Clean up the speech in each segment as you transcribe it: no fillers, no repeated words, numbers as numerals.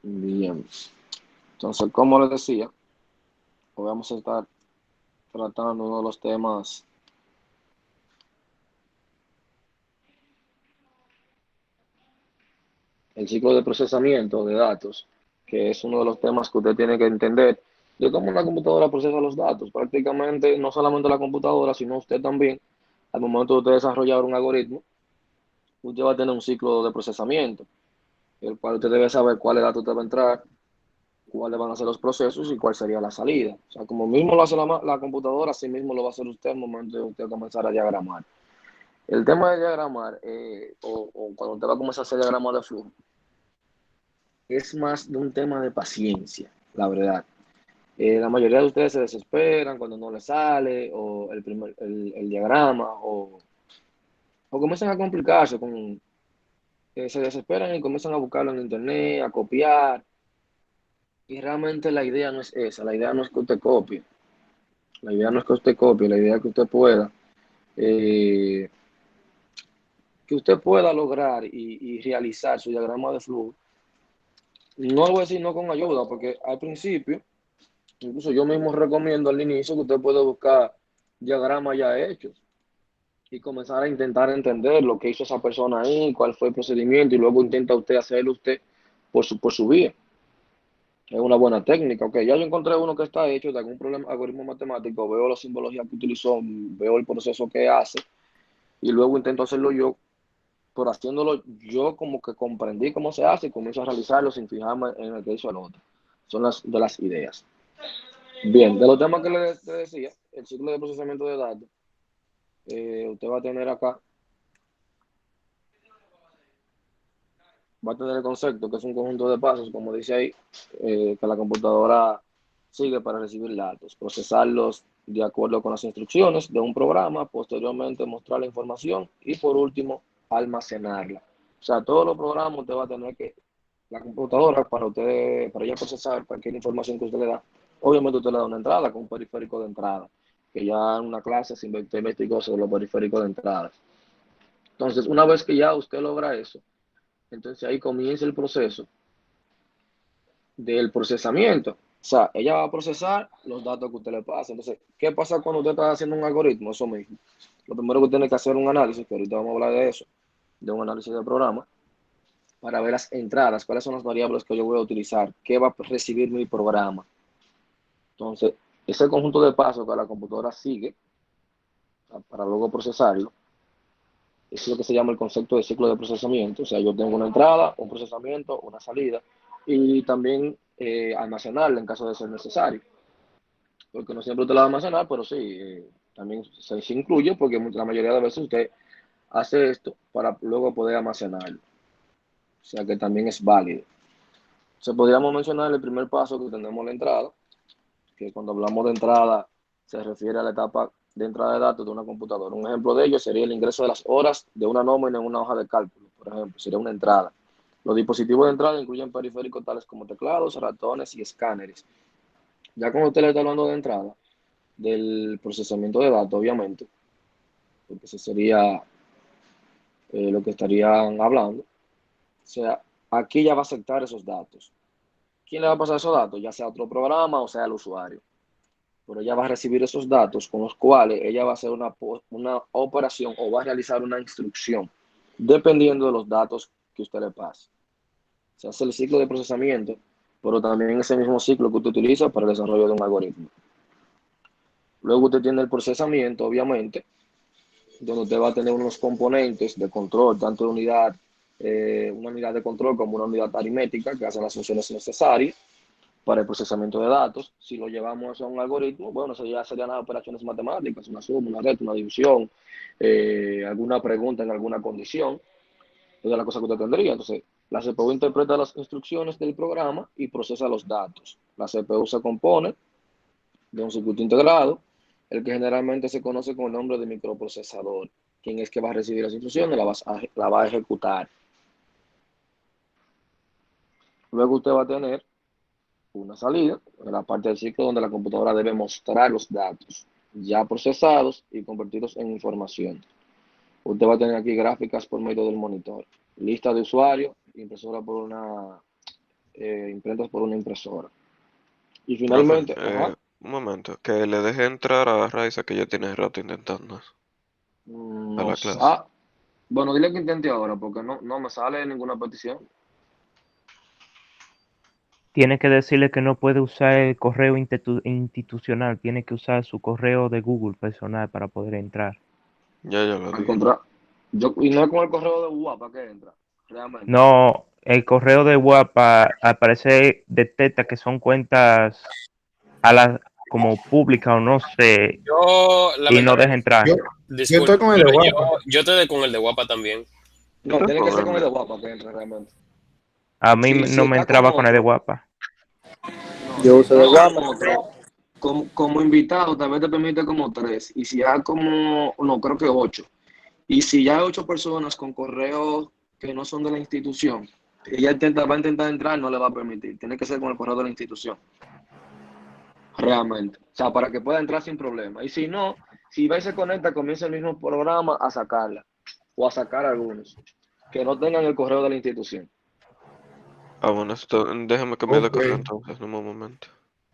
Bien. Entonces, como les decía, hoy vamos a estar tratando uno de los temas, el ciclo de procesamiento de datos, que es uno de los temas que usted tiene que entender de cómo una computadora procesa los datos. Prácticamente, no solamente la computadora, sino usted también, al momento de usted desarrollar un algoritmo, usted va a tener un ciclo de procesamiento, el cual usted debe saber cuáles datos usted va a entrar, cuáles van a ser los procesos y cuál sería la salida. O sea, como mismo lo hace la computadora, así mismo lo va a hacer usted al momento de usted comenzar a diagramar. El tema de diagramar, o cuando usted va a comenzar a hacer diagramas de flujo, es más de un tema de paciencia, la verdad. La mayoría de ustedes se desesperan cuando no les sale, o el diagrama, o comienzan a complicarse, se desesperan y comienzan a buscarlo en internet, a copiar, y realmente la idea no es esa, la idea no es que usted copie, la idea no es que usted copie, la idea es eh, que usted pueda lograr y realizar su diagrama de flujo. No lo voy a decir no con ayuda, porque al principio, incluso yo mismo recomiendo al inicio que usted puede buscar diagramas ya hechos y comenzar a intentar entender lo que hizo esa persona ahí, cuál fue el procedimiento, y luego intenta usted hacerlo usted por su vía. Es una buena técnica. Ok, ya yo encontré uno que está hecho de algún problema, algoritmo matemático, veo la simbología que utilizó, veo el proceso que hace, y luego intento hacerlo yo, pero haciéndolo yo como que comprendí cómo se hace y comienzo a realizarlo sin fijarme en el que hizo el otro. Son las de las ideas. Bien, de los temas que le decía, el ciclo de procesamiento de datos, usted va a tener acá, va a tener el concepto, que es un conjunto de pasos, como dice ahí, que la computadora sigue para recibir datos, procesarlos de acuerdo con las instrucciones de un programa, posteriormente mostrar la información y por último almacenarla. O sea, todos los programas usted va a tener que, la computadora, para ella procesar cualquier información que usted le da, obviamente usted le da una entrada con un periférico de entrada, que ya en una clase se investigó sobre los periféricos de entrada. Entonces, una vez que ya usted logra eso, entonces ahí comienza el proceso del procesamiento. O sea, ella va a procesar los datos que usted le pasa. Entonces, ¿qué pasa cuando usted está haciendo un algoritmo? Eso mismo. Lo primero que tiene que hacer es un análisis, que ahorita vamos a hablar de eso, de un análisis de programa, para ver las entradas, cuáles son las variables que yo voy a utilizar, qué va a recibir mi programa. Entonces, ese conjunto de pasos que la computadora sigue para luego procesarlo, es lo que se llama el concepto de ciclo de procesamiento. O sea, yo tengo una entrada, un procesamiento, una salida, y también almacenarla en caso de ser necesario. Porque no siempre usted la va a almacenar, pero sí, también se incluye porque la mayoría de veces usted hace esto para luego poder almacenarlo. O sea que también es válido. Se podríamos mencionar el primer paso que tenemos la entrada, que cuando hablamos de entrada se refiere a la etapa de entrada de datos de una computadora. Un ejemplo de ello sería el ingreso de las horas de una nómina en una hoja de cálculo, por ejemplo, sería una entrada. Los dispositivos de entrada incluyen periféricos tales como teclados, ratones y escáneres. Ya cuando usted le está hablando de entrada, del procesamiento de datos, obviamente, porque eso sería lo que estarían hablando. O sea, aquí ya va a aceptar esos datos. ¿Quién le va a pasar esos datos? Ya sea otro programa o sea el usuario. Pero ella va a recibir esos datos con los cuales ella va a hacer una operación o va a realizar una instrucción, dependiendo de los datos que usted le pase. Se hace el ciclo de procesamiento, pero también ese mismo ciclo que usted utiliza para el desarrollo de un algoritmo. Luego usted tiene el procesamiento, obviamente, donde usted va a tener unos componentes de control, tanto de una unidad de control como una unidad aritmética que hacen las funciones necesarias para el procesamiento de datos. Si lo llevamos a un algoritmo, bueno, eso ya serían las operaciones matemáticas, una suma, una resta, una división, alguna pregunta en alguna condición, toda la cosa que usted tendría. Entonces, la CPU interpreta las instrucciones del programa y procesa los datos. La CPU se compone de un circuito integrado, el que generalmente se conoce con el nombre de microprocesador, quien es que va a recibir las instrucciones, la va a ejecutar. Luego usted va a tener una salida en la parte del ciclo donde la computadora debe mostrar los datos ya procesados y convertidos en información. Usted va a tener aquí gráficas por medio del monitor, lista de usuarios, impresora por una impresas por una impresora. Y Profe, finalmente, ajá, un momento, que le deje entrar a Raiza que ya tiene rato intentando a no la sé. clase. Bueno, dile que intente ahora, porque no me sale ninguna petición. Tiene que decirle que no puede usar el correo institucional, tiene que usar su correo de Google personal para poder entrar. Ya lo A dije. encontrar. Y no es con el correo de WhatsApp que entra, realmente. No, el correo de WhatsApp al parecer detecta que son cuentas a la, como públicas o no sé, Yo, y no deja lamentablemente, entrar. Yo, yo estoy disculpa, con el de pero yo, Guapa. yo te doy con el de Guapa también. Yo No, estoy tiene que con ser el con el mío. de WhatsApp que entra realmente. A mí Si no me está con entraba con el de otro, WhatsApp. no, Yo si uso está de con Guapa. otro, como invitado, tal vez te permite como tres. Y si ya como, no, creo que ocho. Y si ya hay ocho personas con correos que no son de la institución, va a intentar entrar, no le va a permitir. Tiene que ser con el correo de la institución, realmente. O sea, para que pueda entrar sin problema. Y si no, si va y se conecta, comienza el mismo programa a sacarla o a sacar algunos que no tengan el correo de la institución. Ah, bueno, déjame cambiar de Ok. correo entonces, en un momento.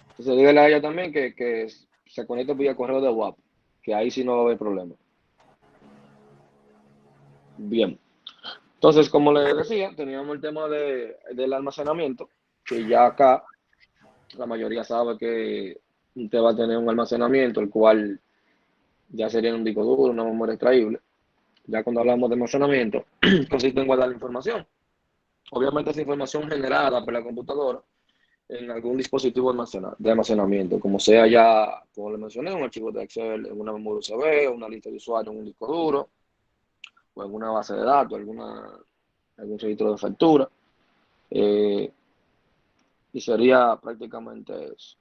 Entonces, dígale a ella también que se conecte vía correo de WhatsApp, que ahí sí no va a haber problema. Bien. Entonces, como les decía, teníamos el tema del almacenamiento, que ya acá la mayoría sabe que usted va a tener un almacenamiento, el cual ya sería un disco duro, una memoria extraíble. Ya cuando hablamos de almacenamiento, consiste en guardar la información. Obviamente esa información generada por la computadora en algún dispositivo de almacenamiento, como sea ya, como le mencioné, un archivo de Excel en una memoria USB, una lista de usuarios en un disco duro, o en una base de datos, algún registro de factura. Eh, y sería prácticamente eso.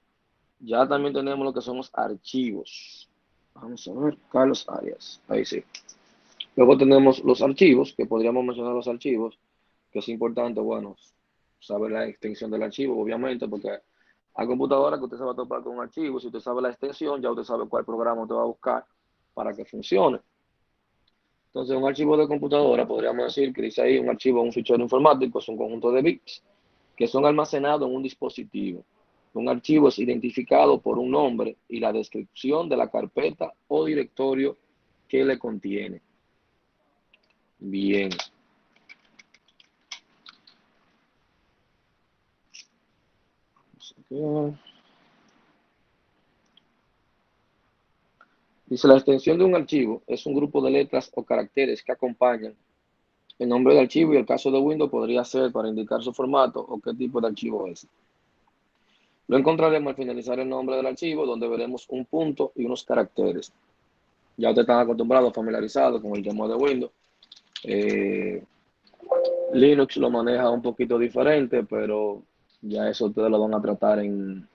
Ya también tenemos lo que son los archivos. Vamos a ver, Carlos Arias. Ahí sí. Luego tenemos los archivos, que podríamos mencionar los archivos, que es importante, bueno, saber la extensión del archivo, obviamente, porque hay computadoras que usted se va a topar con un archivo, si usted sabe la extensión, ya usted sabe cuál programa usted va a buscar para que funcione. Entonces, un archivo de computadora, podríamos decir que dice ahí un archivo, un fichero informático, es un conjunto de bits que son almacenados en un dispositivo. Un archivo es identificado por un nombre y la descripción de la carpeta o directorio que le contiene. Bien. Dice, la extensión de un archivo es un grupo de letras o caracteres que acompañan el nombre del archivo y el caso de Windows podría ser para indicar su formato o qué tipo de archivo es. Lo encontraremos al finalizar el nombre del archivo, donde veremos un punto y unos caracteres. Ya ustedes están acostumbrados, familiarizados con el tema de Windows. Eh, Linux lo maneja un poquito diferente, pero ya eso ustedes lo van a tratar en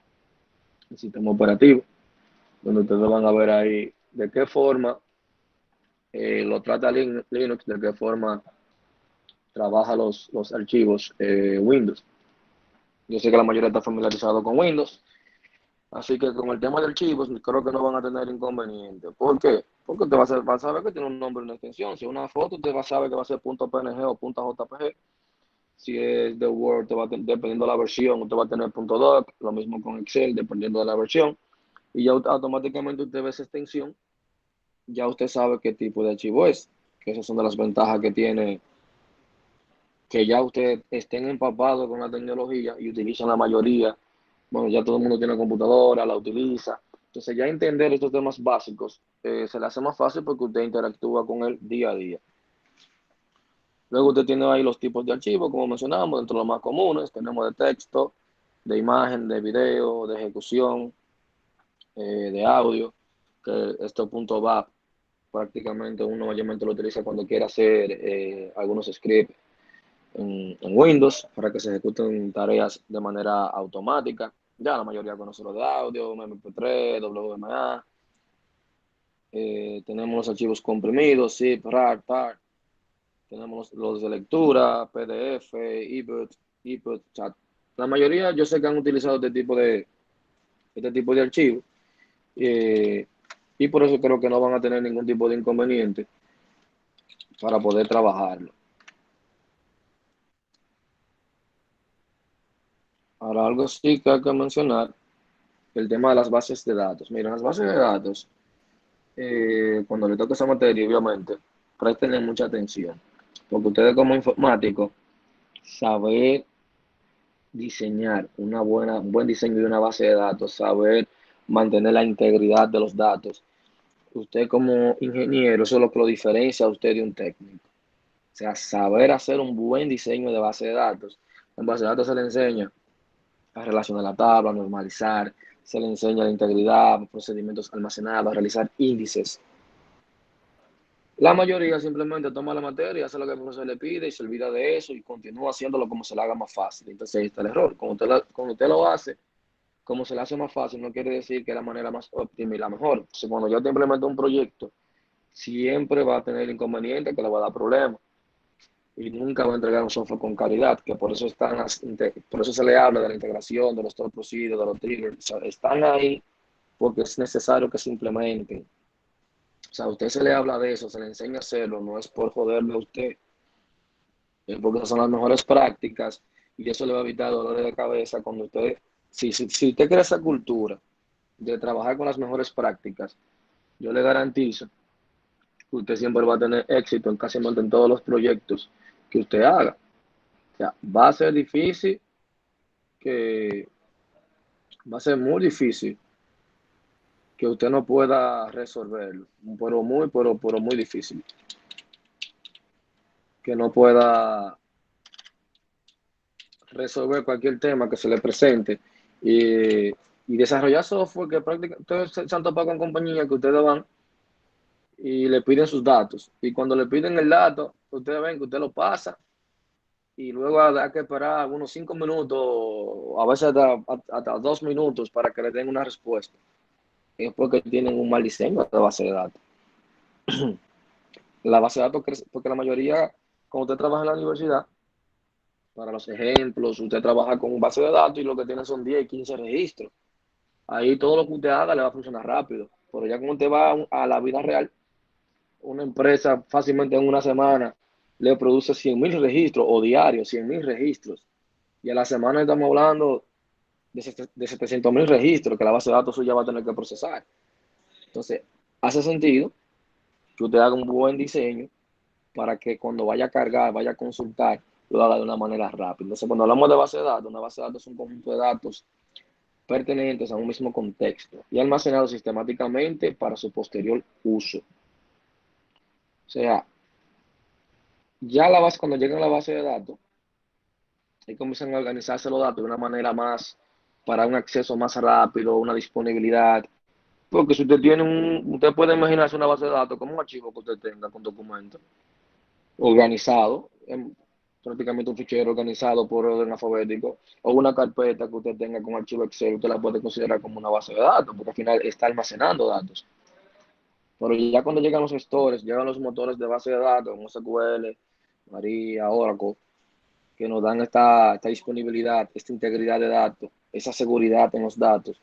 el sistema operativo, donde ustedes van a ver ahí de qué forma lo trata Linux, de qué forma trabaja los archivos Windows. Yo sé que la mayoría está familiarizado con Windows, así que con el tema de archivos creo que no van a tener inconveniente. ¿Por qué? Porque usted va a saber que tiene un nombre y una extensión. Si es una foto, usted va a saber que va a ser .png o .jpg. Si es de Word, dependiendo de la versión, usted va a tener .doc, lo mismo con Excel, dependiendo de la versión. Y ya automáticamente usted ve esa extensión, ya usted sabe qué tipo de archivo es. Que esas son de las ventajas que tiene que ya ustedes estén empapados con la tecnología y utilizan la mayoría. Bueno, ya todo el mundo tiene computadora, la utiliza. Entonces ya entender estos temas básicos se le hace más fácil porque usted interactúa con él día a día. Luego usted tiene ahí los tipos de archivos, como mencionamos, dentro de los más comunes. Tenemos de texto, de imagen, de video, de ejecución, de audio, que este punto va prácticamente uno mayormente lo utiliza cuando quiere hacer algunos scripts en Windows para que se ejecuten tareas de manera automática. Ya la mayoría conoce lo de audio, MP3, WMA. Tenemos los archivos comprimidos, zip, RAR, TAR. Tenemos los de lectura, PDF, EPUB, chat. La mayoría yo sé que han utilizado este tipo de archivos y por eso creo que no van a tener ningún tipo de inconveniente para poder trabajarlo. Ahora, algo sí que hay que mencionar, el tema de las bases de datos. Mira, las bases de datos, cuando le toca esa materia, obviamente, presten mucha atención, porque ustedes como informáticos, saber diseñar un buen diseño de una base de datos, saber mantener la integridad de los datos. Usted como ingeniero, eso es lo que lo diferencia a usted de un técnico. O sea, saber hacer un buen diseño de base de datos. En base de datos se le enseña a relacionar la tabla, a normalizar, se le enseña la integridad, procedimientos almacenados, a realizar índices. La mayoría simplemente toma la materia, hace lo que el profesor le pide y se olvida de eso y continúa haciéndolo como se le haga más fácil. Entonces ahí está el error. Cuando usted lo hace, como se le hace más fácil, no quiere decir que es la manera más óptima y la mejor. Entonces, cuando yo te implemento un proyecto, siempre va a tener inconvenientes que le va a dar problemas y nunca va a entregar un software con calidad, que por eso se le habla de la integración, de los top procedures, de los triggers. O sea, están ahí porque es necesario que se implementen. O sea, a usted se le habla de eso, se le enseña a hacerlo, no es por joderle a usted, es porque esas son las mejores prácticas y eso le va a evitar dolores de cabeza cuando usted, si usted crea esa cultura de trabajar con las mejores prácticas, yo le garantizo que usted siempre va a tener éxito en casi en todos los proyectos que usted haga. O sea, que va a ser muy difícil que usted no pueda resolverlo, pero muy difícil que no pueda resolver cualquier tema que se le presente y desarrollar software que prácticamente ustedes se han topado con compañías que ustedes van y le piden sus datos y cuando le piden el dato, ustedes ven que usted lo pasa y luego hay que esperar unos 5 minutos, a veces hasta 2 minutos para que le den una respuesta. Es porque tienen un mal diseño de base de datos. La base de datos crece porque la mayoría, cuando usted trabaja en la universidad, para los ejemplos, usted trabaja con un base de datos y lo que tiene son 10 y 15 registros. Ahí todo lo que usted haga le va a funcionar rápido. Pero ya como usted va a la vida real, una empresa fácilmente en una semana le produce 100.000 registros o diarios, 100.000 registros. Y a la semana estamos hablando de 700.000 registros que la base de datos suya va a tener que procesar. Entonces, hace sentido que usted haga un buen diseño para que cuando vaya a cargar, vaya a consultar, lo haga de una manera rápida. Entonces, cuando hablamos de base de datos, una base de datos es un conjunto de datos pertenentes a un mismo contexto y almacenados sistemáticamente para su posterior uso. O sea, ya la base, cuando llegan a la base de datos, ahí comienzan a organizarse los datos de una manera más, para un acceso más rápido, una disponibilidad. Porque si usted puede imaginarse una base de datos como un archivo que usted tenga con documentos organizado, prácticamente un fichero organizado por orden alfabético, o una carpeta que usted tenga con archivo Excel, usted la puede considerar como una base de datos, porque al final está almacenando datos. Pero ya cuando llegan los gestores, llegan los motores de base de datos, como SQL, María, Oracle, que nos dan esta disponibilidad, esta integridad de datos, esa seguridad en los datos.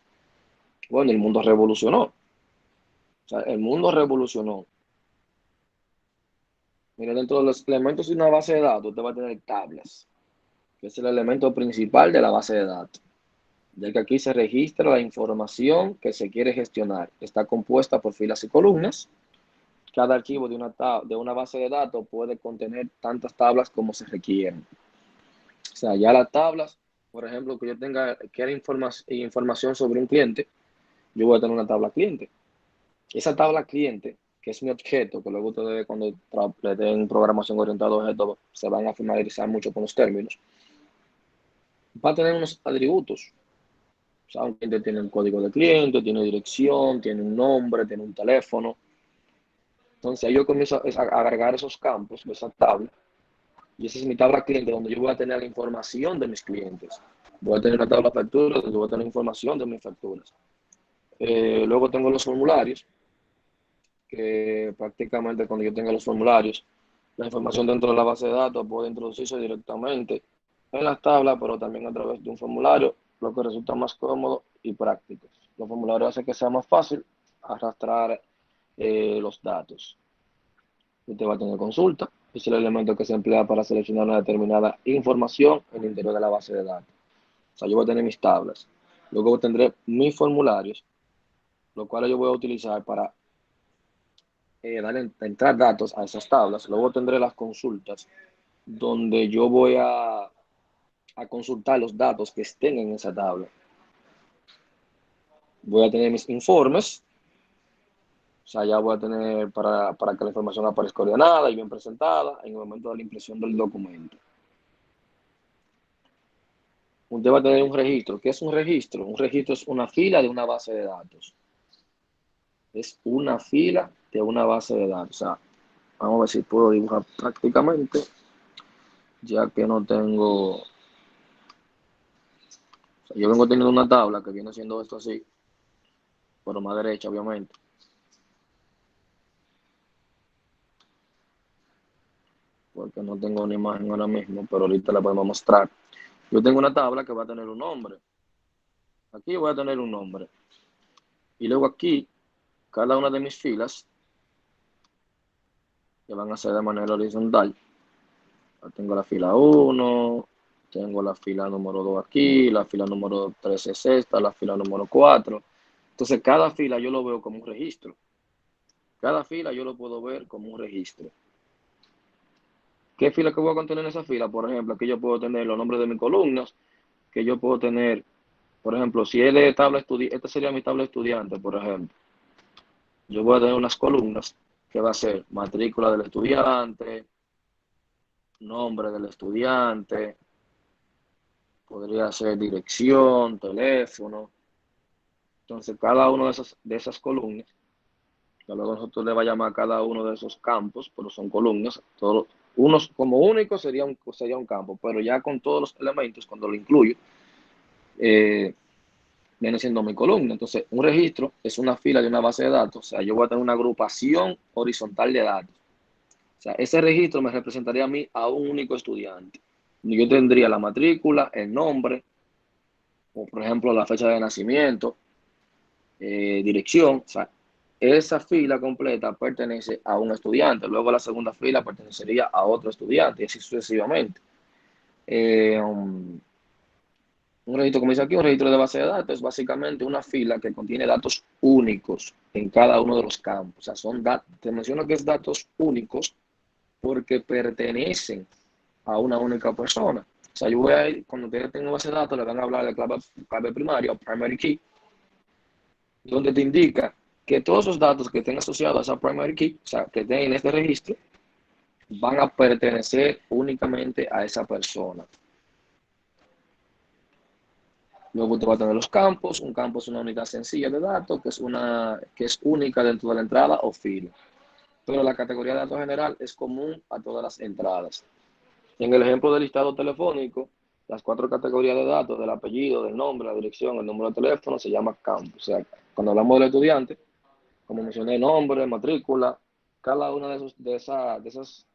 Bueno, el mundo revolucionó. O sea, el mundo revolucionó. Mira, dentro de los elementos de una base de datos, usted va a tener tablas, que es el elemento principal de la base de datos, ya que aquí se registra la información que se quiere gestionar. Está compuesta por filas y columnas. Cada archivo de una base de datos puede contener tantas tablas como se requieran. O sea, ya las tablas, por ejemplo, que yo quiera información sobre un cliente, yo voy a tener una tabla cliente. Esa tabla cliente, que es mi objeto, que luego ustedes cuando le den programación orientada a objetos se van a familiarizar mucho con los términos, va a tener unos atributos. O sea, un cliente tiene un código de cliente, tiene dirección, tiene un nombre, tiene un teléfono. Entonces ahí yo comienzo a agregar esos campos de esa tabla. Y esa es mi tabla cliente donde yo voy a tener la información de mis clientes. Voy a tener una tabla de facturas donde voy a tener información de mis facturas. Luego tengo los formularios, que prácticamente cuando yo tenga los formularios, la información dentro de la base de datos puede introducirse directamente en las tablas, pero también a través de un formulario, lo que resulta más cómodo y práctico. Los formularios hacen que sea más fácil arrastrar los datos. Usted va a tener consulta, es el elemento que se emplea para seleccionar una determinada información en el interior de la base de datos. O sea, yo voy a tener mis tablas. Luego tendré mis formularios, los cuales yo voy a utilizar para entrar datos a esas tablas. Luego tendré las consultas, donde yo voy a consultar los datos que estén en esa tabla. Voy a tener mis informes. O sea, ya voy a tener para que la información aparezca ordenada y bien presentada en el momento de la impresión del documento. Usted va a tener un registro. ¿Qué es un registro? Un registro es una fila de una base de datos. Es una fila de una base de datos. O sea, vamos a ver si puedo dibujar prácticamente, ya que no tengo... O sea, yo vengo teniendo una tabla que viene siendo esto así, pero más derecha, obviamente. Porque no tengo una imagen ahora mismo, pero ahorita la podemos mostrar. Yo tengo una tabla que va a tener un nombre. Aquí voy a tener un nombre. Y luego aquí, cada una de mis filas, que van a ser de manera horizontal. Tengo la fila 1, tengo la fila número 2 aquí, la fila número 3 es esta, la fila número 4. Entonces, cada fila yo lo veo como un registro. Cada fila yo lo puedo ver como un registro. ¿Qué fila que voy a contener en esa fila? Por ejemplo, aquí yo puedo tener los nombres de mis columnas, que yo puedo tener, por ejemplo, si él es tabla estudiante, esta sería mi tabla estudiante, por ejemplo. Yo voy a tener unas columnas que va a ser matrícula del estudiante, nombre del estudiante, podría ser dirección, teléfono. Entonces, cada una de esas columnas, que luego nosotros le va a llamar cada uno de esos campos, pero son columnas, todos, unos como único sería un campo, pero ya con todos los elementos, cuando lo incluyo, viene siendo mi columna. Entonces, un registro es una fila de una base de datos. O sea, yo voy a tener una agrupación horizontal de datos. O sea, ese registro me representaría a mí a un único estudiante. Yo tendría la matrícula, el nombre, o por ejemplo la fecha de nacimiento, dirección. O sea, esa fila completa pertenece a un estudiante. Luego la segunda fila pertenecería a otro estudiante y así sucesivamente. Un registro, como dice aquí, un registro de base de datos es básicamente una fila que contiene datos únicos en cada uno de los campos. O sea, son datos, te menciono que es datos únicos porque pertenecen a una única persona. O sea, yo voy a ir, cuando ustedes tengan base de datos, le van a hablar de clave primaria o primary key, donde te indica que todos los datos que estén asociados a esa primary key, o sea, que estén en este registro, van a pertenecer únicamente a esa persona. Luego usted va a tener los campos. Un campo es una unidad sencilla de datos que es única dentro de la entrada o fila. Pero la categoría de datos general es común a todas las entradas. En el ejemplo del listado telefónico, las 4 categorías de datos, del apellido, del nombre, la dirección, el número de teléfono, se llama campo. O sea, cuando hablamos del estudiante, como mencioné, nombre, matrícula, cada uno de esos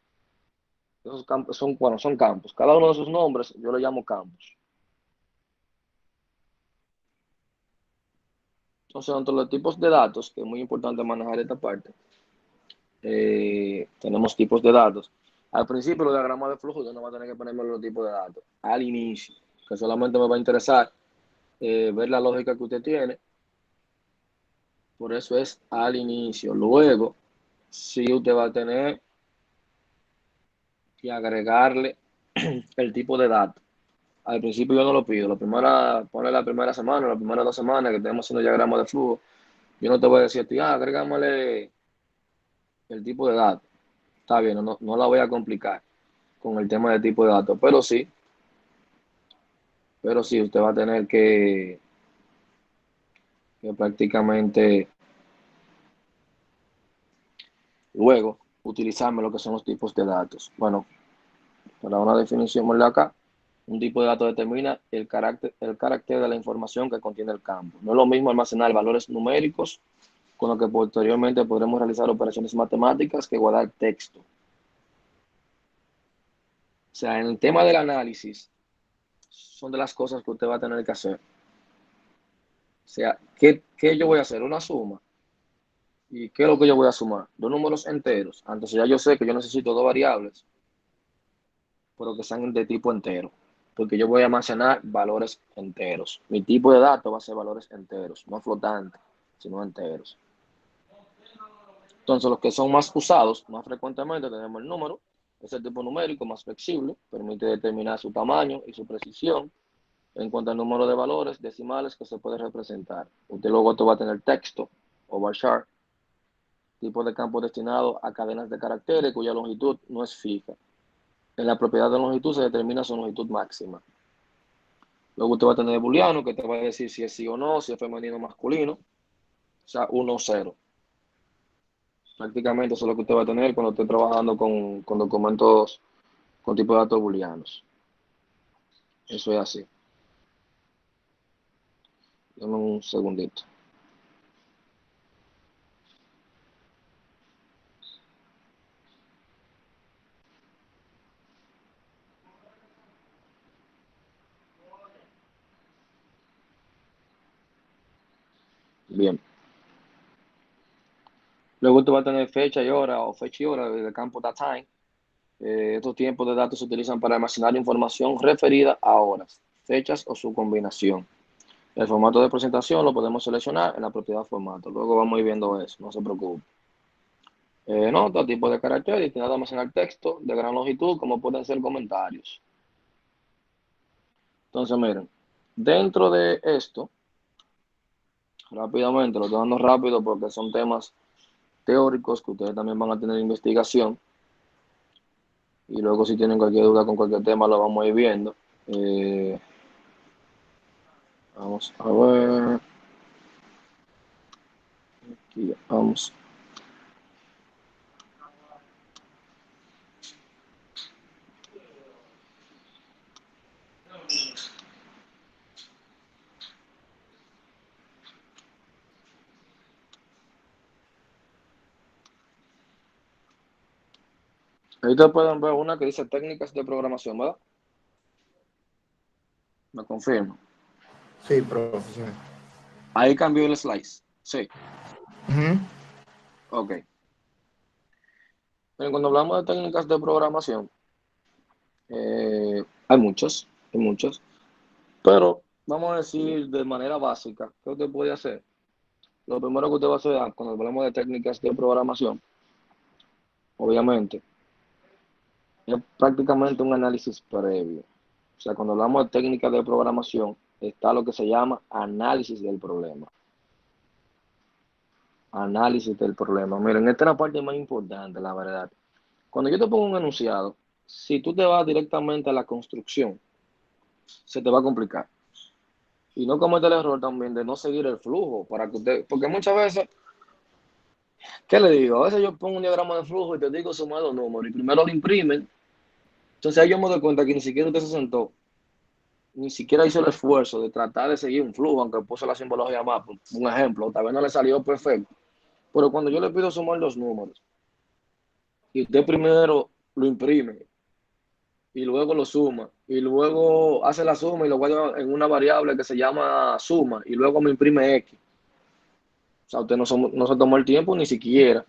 campos son campos. Cada uno de esos nombres yo le llamo campos. Entonces, entre los tipos de datos, que es muy importante manejar esta parte, tenemos tipos de datos. Al principio, los diagramas de flujo, yo no voy a tener que ponerme los tipos de datos. Al inicio, que solamente me va a interesar ver la lógica que usted tiene. Por eso es al inicio. Luego, sí usted va a tener que agregarle el tipo de datos. Al principio yo no lo pido. Ponle la primera semana, las primeras 2 semanas que tenemos haciendo diagrama de flujo, yo no te voy a decir a ti, agregámosle el tipo de datos. Está bien, no la voy a complicar con el tema de tipo de datos, pero sí, usted va a tener que prácticamente luego utilizarme lo que son los tipos de datos. Bueno, para una definición de acá, un tipo de datos determina el carácter de la información que contiene el campo. No es lo mismo almacenar valores numéricos con lo que posteriormente podremos realizar operaciones matemáticas que guardar texto. O sea, en el tema del análisis, son de las cosas que usted va a tener que hacer. O sea, ¿qué yo voy a hacer? Una suma. ¿Y qué es lo que yo voy a sumar? 2 números enteros. Entonces ya yo sé que yo necesito 2 variables, pero que sean de tipo entero. porque yo voy a almacenar valores enteros. Mi tipo de datos va a ser valores enteros, no flotantes, sino enteros. Entonces, los que son más usados, más frecuentemente tenemos el número, es el tipo numérico más flexible, permite determinar su tamaño y su precisión en cuanto al número de valores decimales que se puede representar. Usted luego esto va a tener texto o bar chart, tipo de campo destinado a cadenas de caracteres cuya longitud no es fija. En la propiedad de longitud se determina su longitud máxima. Luego usted va a tener el booleano, que te va a decir si es sí o no, si es femenino o masculino, o sea, 1 o 0. Prácticamente eso es lo que usted va a tener cuando esté trabajando con documentos con tipo de datos booleanos. Eso es así. Dame un segundito. Bien. Luego usted va a tener fecha y hora o fecha y hora del campo datetime. Estos tiempos de datos se utilizan para almacenar información referida a horas, fechas o su combinación. El formato de presentación lo podemos seleccionar en la propiedad formato. Luego vamos a ir viendo eso, no se preocupe. Nota, tipo de carácter destinado a almacenar texto de gran longitud, como pueden ser comentarios. Entonces, miren, dentro de esto, rápidamente, lo estoy dando rápido porque son temas teóricos que ustedes también van a tener investigación. Y luego si tienen cualquier duda con cualquier tema lo vamos a ir viendo. Vamos a ver. Aquí vamos. Ahí ustedes pueden ver una que dice técnicas de programación, ¿verdad? Me confirmo. Sí, profesor. Ahí cambió el slice. Sí. Ok. Pero cuando hablamos de técnicas de programación, hay muchas, pero vamos a decir de manera básica, ¿qué usted puede hacer? Lo primero que usted va a hacer cuando hablamos de técnicas de programación, obviamente, es prácticamente un análisis previo. O sea, cuando hablamos de técnicas de programación, está lo que se llama análisis del problema. Análisis del problema. Miren, esta es la parte más importante, la verdad. Cuando yo te pongo un enunciado, si tú te vas directamente a la construcción, se te va a complicar. Y no comete el error también de no seguir el flujo para que usted, porque muchas veces, ¿qué le digo? A veces yo pongo un diagrama de flujo y te digo sumar los números y primero lo imprimen. Entonces ahí yo me doy cuenta que ni siquiera usted se sentó, ni siquiera hizo el esfuerzo de tratar de seguir un flujo, aunque puso la simbología más, un ejemplo, tal vez no le salió perfecto. Pero cuando yo le pido sumar los números y usted primero lo imprime y luego lo suma y luego hace la suma y lo guarda en una variable que se llama suma y luego me imprime X. O sea, usted no se tomó el tiempo ni siquiera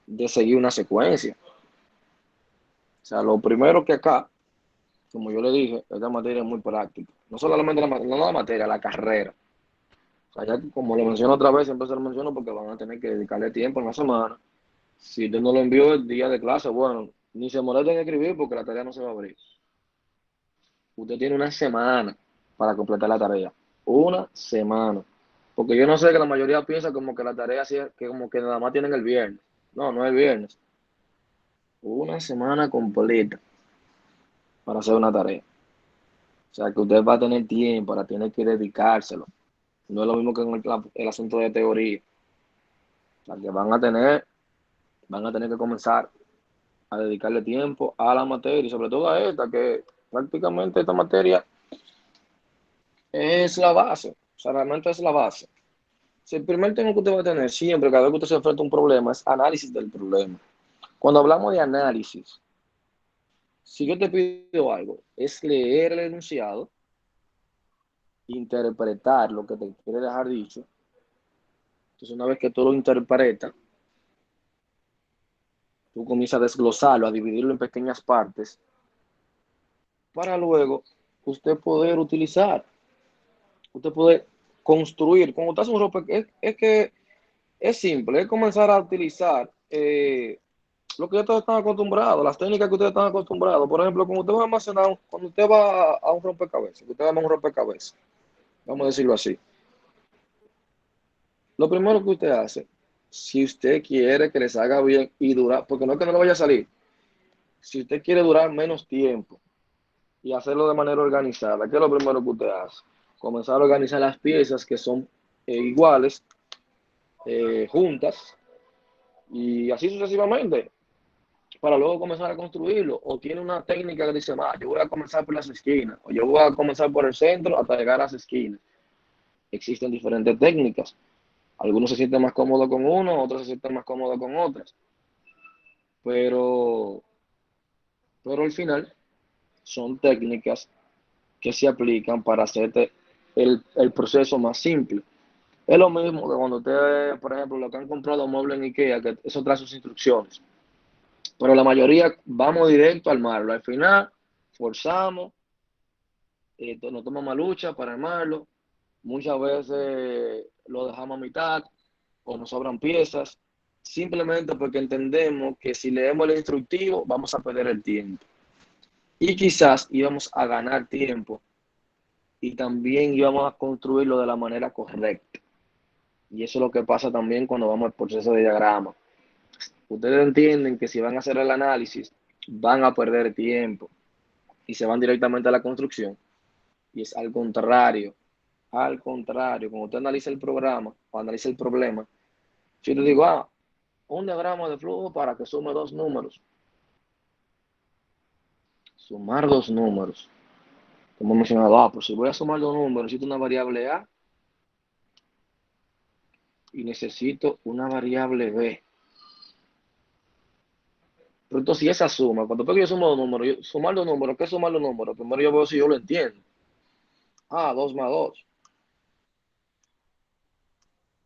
de seguir una secuencia. O sea, lo primero que acá, como yo le dije, esta materia es muy práctica. No solamente la materia, la carrera. O sea, ya como lo menciono otra vez, siempre se lo menciono porque van a tener que dedicarle tiempo en la semana. Si usted no lo envió el día de clase, bueno, ni se molesten en escribir porque la tarea no se va a abrir. Usted tiene una semana para completar la tarea. Una semana. Porque yo no sé que la mayoría piensa como que la tarea que como que nada más tienen el viernes. No, no es el viernes. Una semana completa para hacer una tarea. O sea, que usted va a tener tiempo para tener que dedicárselo. No es lo mismo que en el asunto de teoría. O sea, que van a tener que comenzar a dedicarle tiempo a la materia y sobre todo a esta, que prácticamente esta materia es la base. O sea, realmente es la base. Si el primer tema que usted va a tener siempre, cada vez que usted se enfrenta a un problema, es análisis del problema. Cuando hablamos de análisis, si yo te pido algo, es leer el enunciado, interpretar lo que te quiere dejar dicho. Entonces, una vez que tú lo interpretas, tú comienzas a desglosarlo, a dividirlo en pequeñas partes, para luego usted poder utilizar, usted puede construir. Cuando usted hace un rompecabezas, es que es simple, es comenzar a utilizar lo que ustedes están acostumbrados, las técnicas que ustedes están acostumbrados. Por ejemplo, cuando usted va a almacenar, cuando usted va a un rompecabezas, que usted va a un rompecabezas, vamos a decirlo así. Lo primero que usted hace, si usted quiere que les haga bien y durar, porque no es que no le vaya a salir, si usted quiere durar menos tiempo y hacerlo de manera organizada, ¿qué es lo primero que usted hace? Comenzar a organizar las piezas que son iguales, juntas, y así sucesivamente, para luego comenzar a construirlo. O tiene una técnica que dice, yo voy a comenzar por las esquinas, o yo voy a comenzar por el centro hasta llegar a las esquinas. Existen diferentes técnicas. Algunos se sienten más cómodos con uno, otros se sienten más cómodos con otras. Pero al final son técnicas que se aplican para hacerte el proceso más simple. Es lo mismo que cuando ustedes, por ejemplo, lo que han comprado muebles en IKEA, que eso trae sus instrucciones. Pero la mayoría vamos directo a armarlo. Al final, forzamos, nos tomamos lucha para armarlo. Muchas veces lo dejamos a mitad o nos sobran piezas, simplemente porque entendemos que si leemos el instructivo vamos a perder el tiempo. Y quizás íbamos a ganar tiempo y también íbamos a construirlo de la manera correcta. Y eso es lo que pasa también cuando vamos al proceso de diagrama. Ustedes entienden que si van a hacer el análisis, van a perder tiempo y se van directamente a la construcción. Y es al contrario. Al contrario, cuando usted analiza el programa o analiza el problema, si yo te digo, un diagrama de flujo para que sume dos números. Sumar dos números. Como he mencionado, pues si voy a sumar dos números, necesito una variable A y necesito una variable B. Pero entonces, si esa suma, cuando yo sumo dos números, sumar dos números, ¿qué es sumar los números? Primero yo veo si yo lo entiendo. 2 más 2.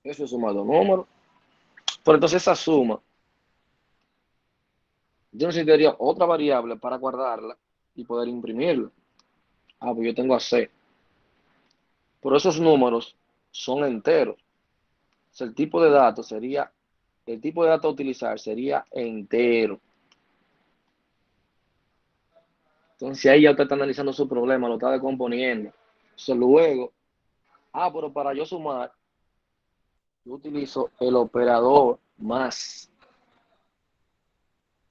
Eso es sumar dos números. Pero entonces esa suma, yo necesitaría otra variable para guardarla y poder imprimirla. Pues yo tengo a C. Pero esos números son enteros. O sea, el tipo de datos a utilizar sería entero. Entonces ahí ya usted está analizando su problema, lo está descomponiendo. Entonces luego, pero para yo sumar, yo utilizo el operador más.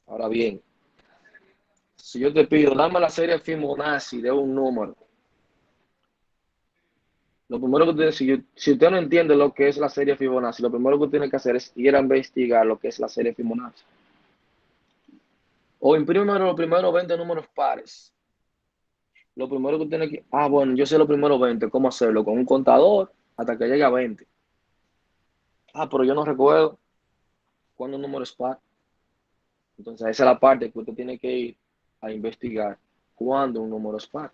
Ahora bien, si yo te pido, dame la serie Fibonacci de un número, lo primero que usted, si usted no entiende lo que es la serie Fibonacci, lo primero que tiene que hacer es ir a investigar lo que es la serie Fibonacci. O imprime los primeros 20 números pares. Lo primero que tiene que... bueno, yo sé los primeros 20, ¿cómo hacerlo? Con un contador hasta que llegue a 20. Pero yo no recuerdo cuándo un número es par. Entonces esa es la parte que usted tiene que ir a investigar cuándo un número es par.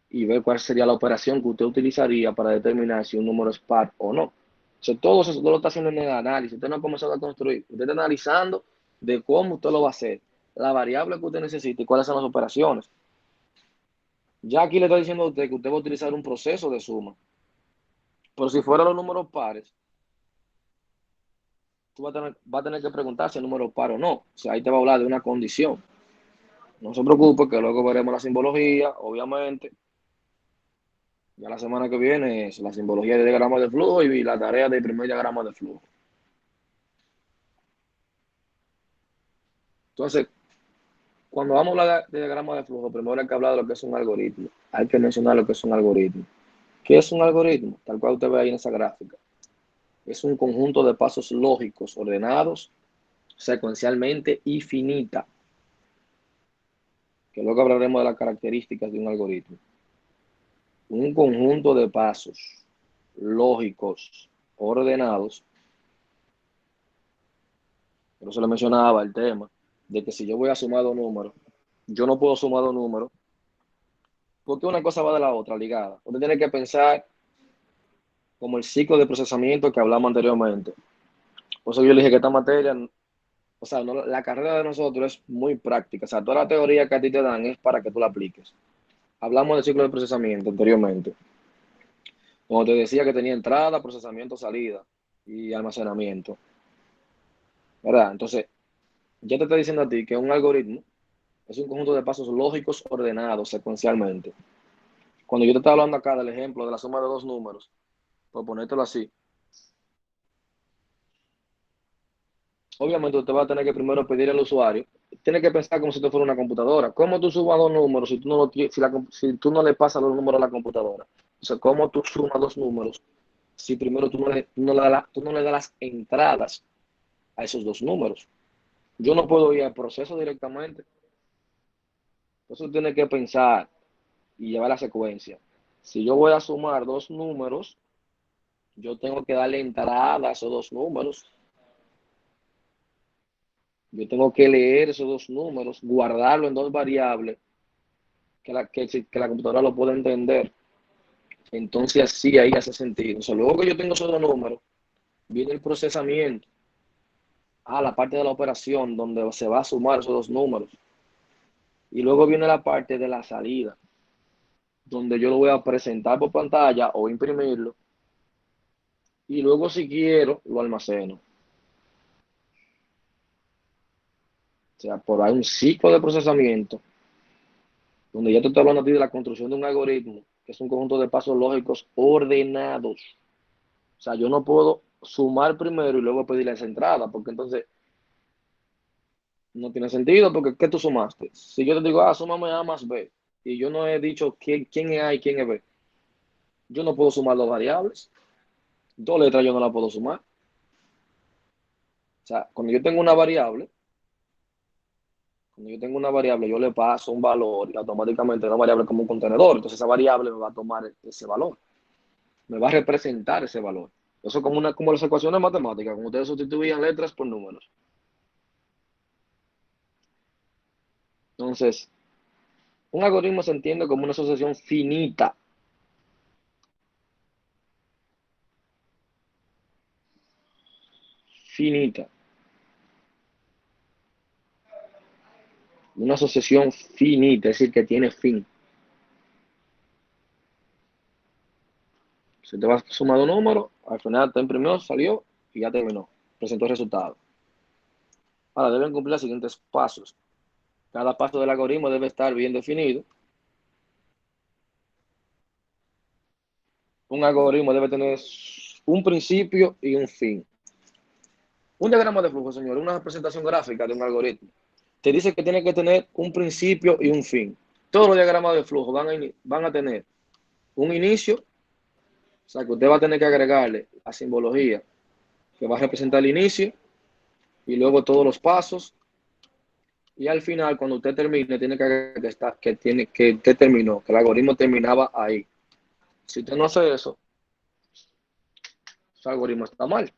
Y ver cuál sería la operación que usted utilizaría para determinar si un número es par o no. Todo eso lo está haciendo en el análisis. Usted no ha comenzado a construir. Usted está analizando de cómo usted lo va a hacer, la variable que usted necesita y cuáles son las operaciones. Ya aquí le está diciendo a usted que usted va a utilizar un proceso de suma. Pero si fueran los números pares, tú vas a tener que preguntar si el número es par o no. O sea, ahí te va a hablar de una condición. No se preocupe, que luego veremos la simbología, obviamente. Ya la semana que viene es la simbología de diagrama de flujo y la tarea del primer diagrama de flujo. Entonces, cuando vamos a hablar de diagrama de flujo, primero hay que hablar de lo que es un algoritmo. Hay que mencionar lo que es un algoritmo. ¿Qué es un algoritmo? Tal cual usted ve ahí en esa gráfica. Es un conjunto de pasos lógicos, ordenados, secuencialmente y finita. Que luego hablaremos de las características de un algoritmo. Un conjunto de pasos lógicos, ordenados. Pero se le mencionaba el tema de que si yo voy a sumar dos números, yo no puedo sumar dos números porque una cosa va de la otra ligada. Usted tiene que pensar como el ciclo de procesamiento que hablamos anteriormente. Por eso yo le dije que esta materia, o sea, la carrera de nosotros es muy práctica. O sea, toda la teoría que a ti te dan es para que tú la apliques. Hablamos del ciclo de procesamiento anteriormente. Como te decía que tenía entrada, procesamiento, salida y almacenamiento. ¿Verdad? Entonces, ya te estoy diciendo a ti que un algoritmo es un conjunto de pasos lógicos ordenados secuencialmente. Cuando yo te estaba hablando acá del ejemplo de la suma de dos números, por ponértelo así, obviamente usted va a tener que primero pedir al usuario, tiene que pensar como si esto fuera una computadora. ¿Cómo tú subas dos números si tú no, si tú no le pasas los números a la computadora? O sea, ¿cómo tú sumas dos números si primero tú no le das las entradas a esos dos números? Yo no puedo ir al proceso directamente. Entonces tiene que pensar y llevar la secuencia. Si yo voy a sumar dos números, yo tengo que darle entrada a esos dos números. Yo tengo que leer esos dos números, guardarlo en dos variables, que la computadora lo pueda entender. Entonces así ahí hace sentido. O sea, luego que yo tengo esos dos números, viene el procesamiento a la parte de la operación donde se va a sumar esos dos números. Y luego viene la parte de la salida, donde yo lo voy a presentar por pantalla o imprimirlo. Y luego si quiero, lo almaceno. O sea, por ahí un ciclo de procesamiento, donde ya te estoy hablando a ti de la construcción de un algoritmo, que es un conjunto de pasos lógicos ordenados. O sea, yo no puedo sumar primero y luego pedirle esa entrada, porque entonces no tiene sentido, porque ¿qué tú sumaste? Si yo te digo, súmame A más B, y yo no he dicho quién es A y quién es B, yo no puedo sumar dos variables. Dos letras yo no la puedo sumar. O sea, cuando yo tengo una variable, yo le paso un valor y automáticamente una variable como un contenedor. Entonces esa variable me va a tomar ese valor, me va a representar ese valor. Eso es como las ecuaciones matemáticas, como ustedes sustituían letras por números. Entonces, un algoritmo se entiende como una asociación finita. Finita. Una asociación finita, es decir, que tiene fin. Si te vas sumando números, al final te imprimió, salió y ya terminó. Presentó el resultado. Ahora deben cumplir los siguientes pasos. Cada paso del algoritmo debe estar bien definido. Un algoritmo debe tener un principio y un fin. Un diagrama de flujo, señor, una representación gráfica de un algoritmo, te dice que tiene que tener un principio y un fin. Todos los diagramas de flujo van a tener un inicio, o sea que usted va a tener que agregarle la simbología que va a representar el inicio y luego todos los pasos. Y al final, cuando usted termine, tiene que agregar que usted terminó, que el algoritmo terminaba ahí. Si usted no hace eso, su algoritmo está mal.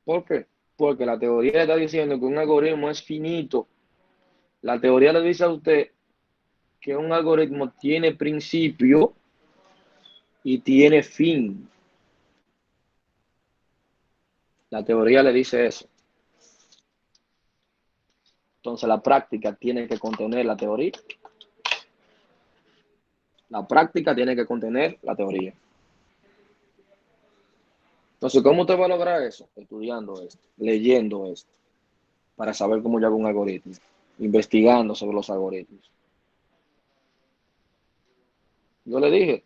¿Por qué? Porque la teoría está diciendo que un algoritmo es finito. La teoría le dice a usted que un algoritmo tiene principio y tiene fin. La teoría le dice eso. Entonces la práctica tiene que contener la teoría. La práctica tiene que contener la teoría. Entonces, ¿cómo usted va a lograr eso? Estudiando esto, leyendo esto, para saber cómo yo hago un algoritmo, investigando sobre los algoritmos. Yo le dije,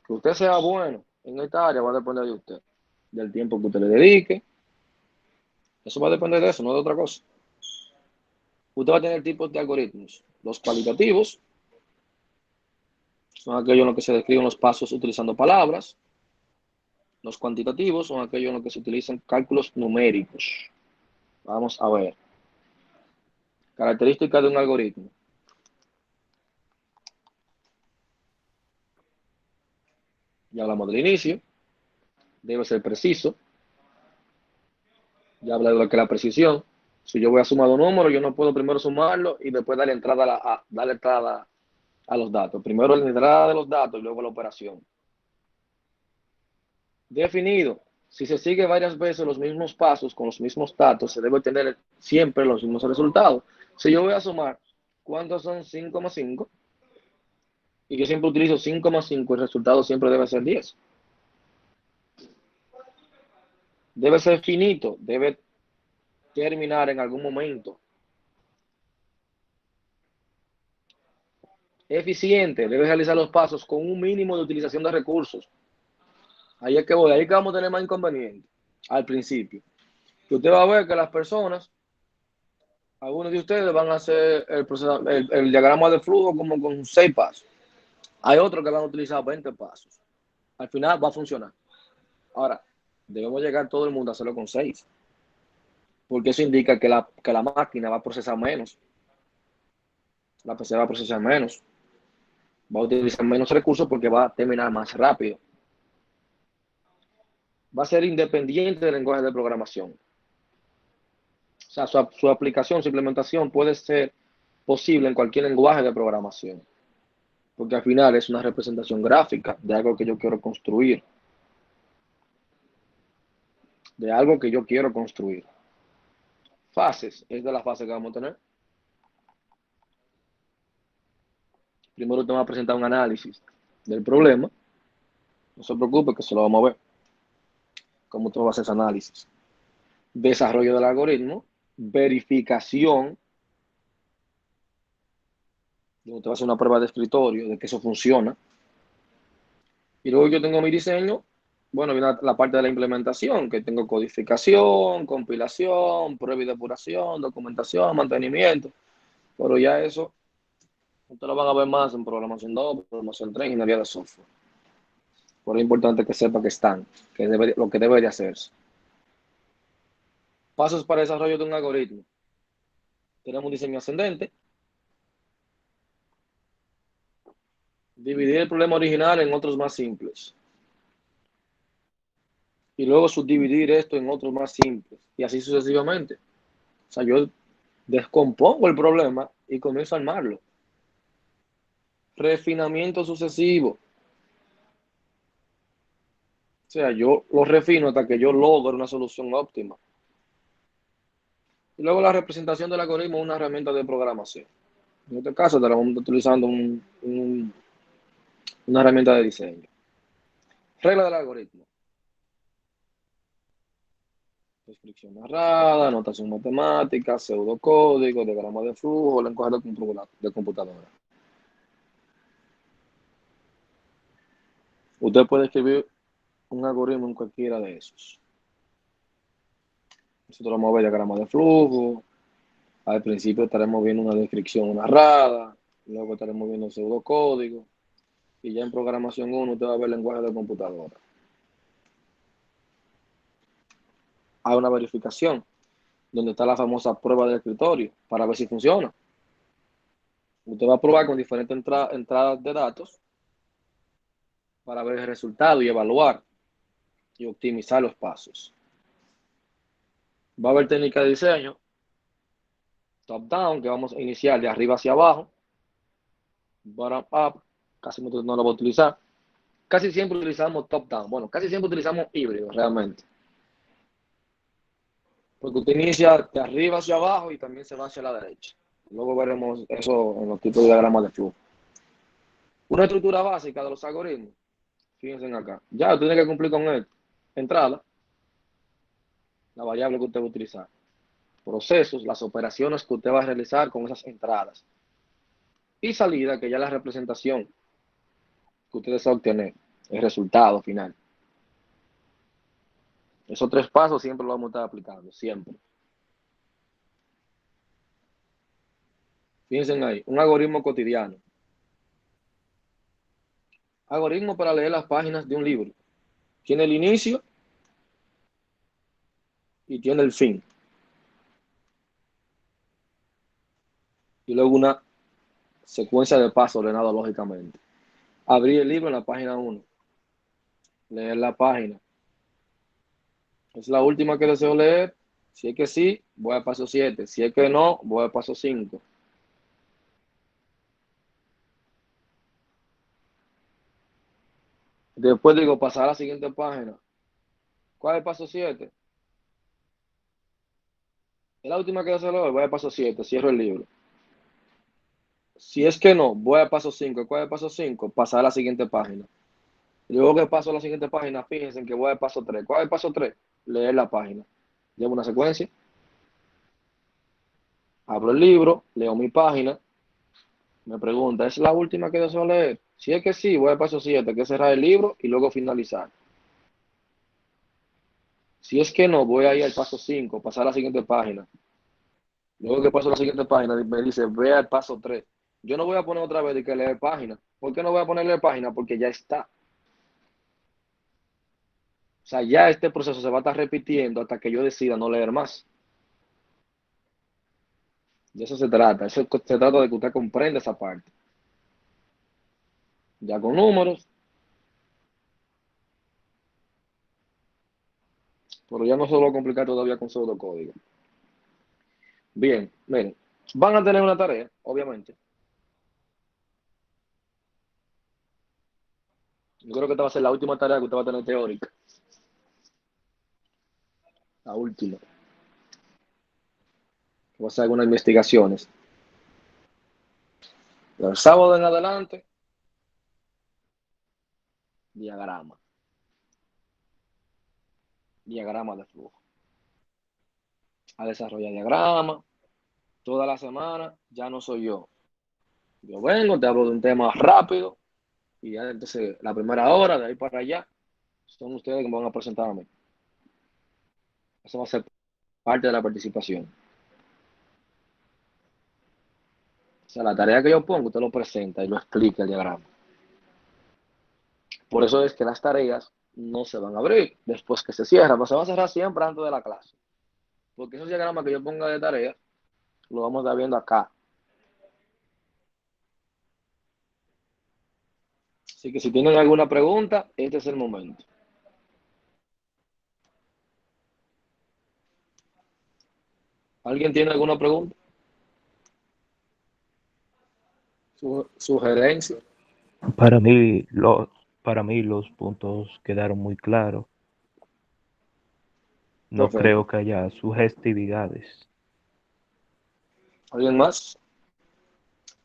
que usted sea bueno en esta área va a depender de usted, del tiempo que usted le dedique. Eso va a depender de eso, no de otra cosa. Usted va a tener tipos de algoritmos. Los cualitativos son aquellos en los que se describen los pasos utilizando palabras. Los cuantitativos son aquellos en los que se utilizan cálculos numéricos. Vamos a ver. Características de un algoritmo. Ya hablamos del inicio. Debe ser preciso. Ya hablé de lo que es la precisión. Si yo voy a sumar un número, yo no puedo primero sumarlo y después darle entrada a los datos. Primero la entrada de los datos y luego la operación. Definido. Si se sigue varias veces los mismos pasos con los mismos datos, se debe tener siempre los mismos resultados. Si yo voy a sumar, ¿cuántos son 5,5? Y yo siempre utilizo 5,5, el resultado siempre debe ser 10. Debe ser finito, debe terminar en algún momento. Eficiente, debe realizar los pasos con un mínimo de utilización de recursos. Ahí es que voy, ahí que vamos a tener más inconvenientes al principio. Que usted va a ver que las personas, algunos de ustedes van a hacer el diagrama de flujo como con 6 pasos. Hay otros que van a utilizar 20 pasos. Al final va a funcionar. Ahora, debemos llegar todo el mundo a hacerlo con 6. Porque eso indica que la máquina va a procesar menos. La PC va a procesar menos. Va a utilizar menos recursos porque va a terminar más rápido. Va a ser independiente del lenguaje de programación. O sea, su aplicación, su implementación puede ser posible en cualquier lenguaje de programación. Porque al final es una representación gráfica de algo que yo quiero construir. De algo que yo quiero construir. Fases, es de las fases que vamos a tener. Primero te voy a presentar un análisis del problema. No se preocupe que se lo vamos a ver. Cómo tú vas a hacer ese análisis. Desarrollo del algoritmo. Verificación. Donde te va a hacer una prueba de escritorio de que eso funciona. Y luego yo tengo mi diseño. Bueno, viene la parte de la implementación, que tengo codificación, compilación, prueba y depuración, documentación, mantenimiento. Pero ya eso, ustedes lo van a ver más en programación 2, programación 3, ingeniería de software. Por lo importante que sepa que están, lo que debe de hacerse. Pasos para el desarrollo de un algoritmo. Tenemos un diseño ascendente. Dividir el problema original en otros más simples. Y luego subdividir esto en otros más simples. Y así sucesivamente. O sea, yo descompongo el problema y comienzo a armarlo. Refinamiento sucesivo. O sea, yo lo refino hasta que yo logre una solución óptima. Y luego la representación del algoritmo es una herramienta de programación. En este caso, estaremos utilizando una herramienta de diseño. Regla del algoritmo. Descripción narrada, notación matemática, pseudocódigo, diagrama de flujo, lenguaje de computadora. Usted puede escribir un algoritmo en cualquiera de esos. Nosotros vamos a ver diagrama de flujo. Al principio estaremos viendo una descripción narrada, luego estaremos viendo pseudocódigo, y ya en programación 1 usted va a ver lenguaje de computadora. Hay una verificación, donde está la famosa prueba del escritorio, para ver si funciona. Usted va a probar con diferentes entradas de datos para ver el resultado y evaluar y optimizar los pasos. Va a haber técnica de diseño, top-down, que vamos a iniciar de arriba hacia abajo, bottom-up, casi no lo voy a utilizar. Casi siempre utilizamos top-down. Bueno, casi siempre utilizamos híbrido, realmente. Porque usted inicia de arriba hacia abajo y también se va hacia la derecha. Luego veremos eso en los tipos de diagramas de flujo. Una estructura básica de los algoritmos. Fíjense acá. Ya usted tiene que cumplir con esto. Entrada, la variable que usted va a utilizar. Procesos, las operaciones que usted va a realizar con esas entradas. Y salida, que ya es la representación que usted desea obtener, el resultado final. Esos 3 pasos siempre los vamos a estar aplicando, siempre. Fíjense ahí, un algoritmo cotidiano. Algoritmo para leer las páginas de un libro. Tiene el inicio y tiene el fin. Y luego una secuencia de pasos ordenada lógicamente. Abrir el libro en la página 1. Leer la página. Es la última que deseo leer. Si es que sí, voy al paso 7. Si es que no, voy al paso 5. Después digo pasar a la siguiente página. ¿Cuál es el paso 7? Es la última que yo se lo doy, voy al paso 7, cierro el libro. Si es que no, voy al paso 5. ¿Cuál es el paso 5? Pasar a la siguiente página. Y luego que paso a la siguiente página, fíjense en que voy al paso 3. ¿Cuál es el paso 3? Leer la página. Llevo una secuencia. Abro el libro, leo mi página. Me pregunta, ¿es la última que deseo leer? Si es que sí, voy al paso 7, que es cerrar el libro y luego finalizar. Si es que no, voy a ir al paso 5, pasar a la siguiente página. Luego que paso a la siguiente página, me dice, ve al paso 3. Yo no voy a poner otra vez de que leer página. ¿Por qué no voy a ponerle página? Porque ya está. O sea, ya este proceso se va a estar repitiendo hasta que yo decida no leer más. De eso se trata. Eso se trata de que usted comprenda esa parte. Ya con números, pero ya no se lo voy a complicar todavía con pseudocódigo. Bien, miren, van a tener una tarea, obviamente. Yo creo que esta va a ser la última tarea que usted va a tener teórica. La última. Va a ser algunas investigaciones. El sábado en adelante, diagrama. Diagrama de flujo. A desarrollar diagrama. Toda la semana ya no soy yo. Yo vengo, te hablo de un tema rápido. Y ya entonces la primera hora, de ahí para allá, son ustedes que me van a presentar a mí. Eso va a ser parte de la participación. O sea, la tarea que yo pongo, usted lo presenta y lo explica el diagrama. Por eso es que las tareas no se van a abrir después que se cierran, pero se van a cerrar siempre antes de la clase. Porque esos diagramas que yo ponga de tarea, lo vamos a estar viendo acá. Así que si tienen alguna pregunta, este es el momento. ¿Alguien tiene alguna pregunta? ¿Sugerencia? Para mí los puntos quedaron muy claros. No Perfecto. creo que haya sugestividades. ¿Alguien más?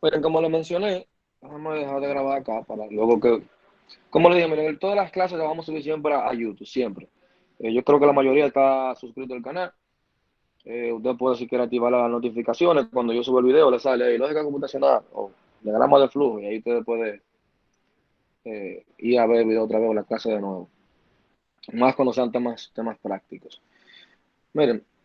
Miren, como les mencioné, vamos a dejar de grabar acá para luego que... Como les dije, miren, todas las clases las vamos a subir siempre a YouTube, siempre. Yo creo que la mayoría está suscrito al canal. Usted puede, si quiere, activar las notificaciones. Cuando yo subo el video, le sale ahí lógica computacional o diagrama de flujo, y ahí usted puede ir a ver el video otra vez o la clase de nuevo. Más cuando sean temas prácticos. Miren,